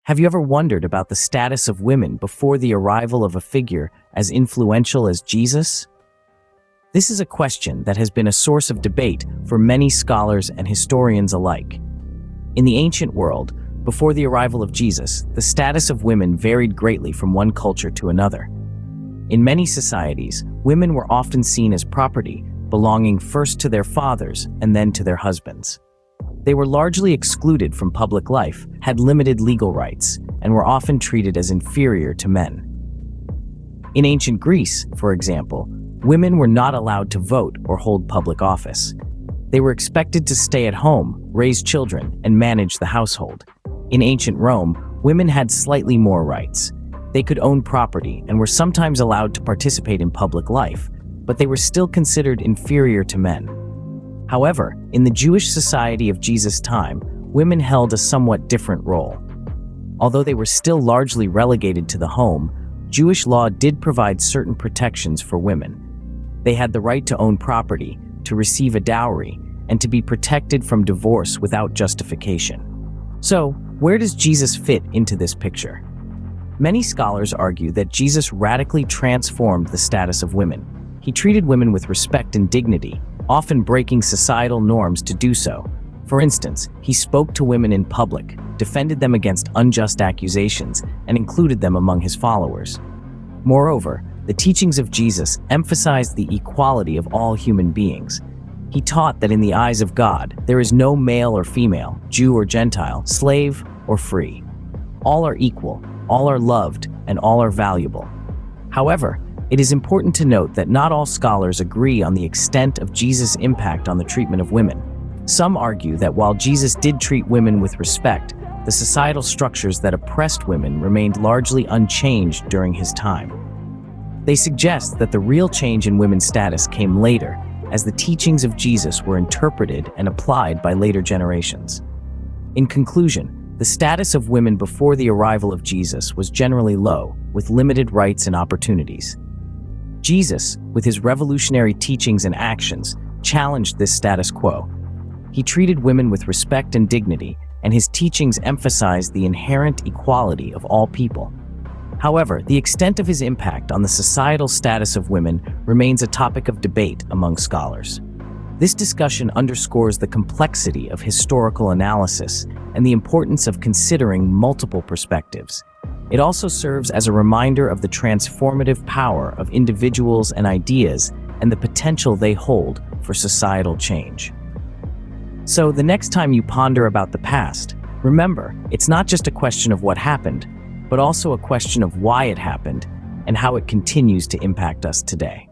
Have you ever wondered about the status of women before the arrival of a figure as influential as Jesus? This is a question that has been a source of debate for many scholars and historians alike. In the ancient world, before the arrival of Jesus, the status of women varied greatly from one culture to another. In many societies, women were often seen as property, belonging first to their fathers and then to their husbands. They were largely excluded from public life, had limited legal rights, and were often treated as inferior to men. In ancient Greece, for example, women were not allowed to vote or hold public office. They were expected to stay at home, raise children, and manage the household. In ancient Rome, women had slightly more rights. They could own property and were sometimes allowed to participate in public life, but they were still considered inferior to men. However, in the Jewish society of Jesus' time, women held a somewhat different role. Although they were still largely relegated to the home, Jewish law did provide certain protections for women. They had the right to own property, to receive a dowry, and to be protected from divorce without justification. So, where does Jesus fit into this picture? Many scholars argue that Jesus radically transformed the status of women. He treated women with respect and dignity, often breaking societal norms to do so. For instance, he spoke to women in public, defended them against unjust accusations, and included them among his followers. Moreover, the teachings of Jesus emphasized the equality of all human beings. He taught that in the eyes of God, there is no male or female, Jew or Gentile, slave or free. All are equal, all are loved, and all are valuable. However, it is important to note that not all scholars agree on the extent of Jesus' impact on the treatment of women. Some argue that while Jesus did treat women with respect, the societal structures that oppressed women remained largely unchanged during his time. They suggest that the real change in women's status came later, as the teachings of Jesus were interpreted and applied by later generations. In conclusion, the status of women before the arrival of Jesus was generally low, with limited rights and opportunities. Jesus, with his revolutionary teachings and actions, challenged this status quo. He treated women with respect and dignity, and his teachings emphasized the inherent equality of all people. However, the extent of his impact on the societal status of women remains a topic of debate among scholars. This discussion underscores the complexity of historical analysis and the importance of considering multiple perspectives. It also serves as a reminder of the transformative power of individuals and ideas and the potential they hold for societal change. So, the next time you ponder about the past, remember, it's not just a question of what happened, but also a question of why it happened and how it continues to impact us today.